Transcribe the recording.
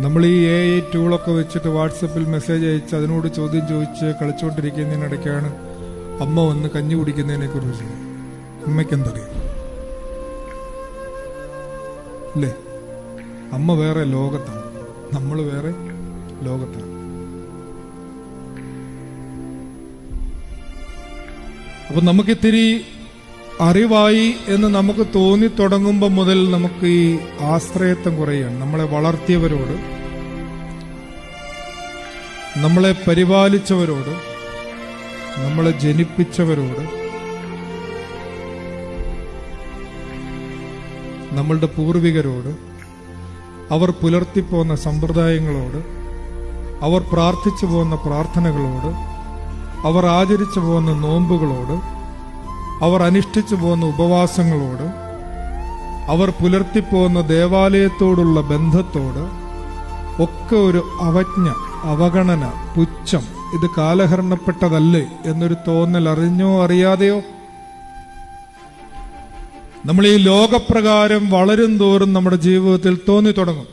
നമ്മൾ ഈ AI ടൂളൊക്കെ വെച്ചിട്ട് വാട്സപ്പിൽ മെസ്സേജ് അയച്ച് അതിനോട് ചോദ്യം ചോദിച്ച് കളിച്ചുകൊണ്ടിരിക്കുന്നതിനിടയ്ക്കാണ് അമ്മ വന്ന് കഞ്ഞി കുടിക്കുന്നതിനെ കുറിച്ച് അമ്മയ്ക്ക് എന്തറിയാം? അല്ലേ? അമ്മ വേറെ ലോകത്താണ്, നമ്മൾ വേറെ ലോകത്താണ്. അപ്പൊ നമുക്കിത്തിരി അറിവായി എന്ന് നമുക്ക് തോന്നി തുടങ്ങുമ്പോൾ മുതൽ നമുക്ക് ഈ ആശ്രയത്വം കുറയാണ്. നമ്മളെ വളർത്തിയവരോട്, നമ്മളെ പരിപാലിച്ചവരോട്, നമ്മളെ ജനിപ്പിച്ചവരോട്, നമ്മളുടെ പൂർവികരോട്, അവർ പുലർത്തിപ്പോന്ന സമ്പ്രദായങ്ങളോട്, അവർ പ്രാർത്ഥിച്ചു പോകുന്ന പ്രാർത്ഥനകളോട്, അവർ ആചരിച്ചു പോകുന്ന നോമ്പുകളോട്, അവർ അനുഷ്ഠിച്ചു പോകുന്ന ഉപവാസങ്ങളോട്, അവർ പുലർത്തിപ്പോകുന്ന ദേവാലയത്തോടുള്ള ബന്ധത്തോട് ഒക്കെ ഒരു അവജ്ഞ, അവഗണന, പുച്ഛം, ഇത് കാലഹരണപ്പെട്ടതല്ലേ എന്നൊരു തോന്നൽ അറിഞ്ഞോ അറിയാതെയോ നമ്മൾ ഈ ലോകപ്രകാരം വളരും തോറും നമ്മുടെ ജീവിതത്തിൽ തോന്നി തുടങ്ങും.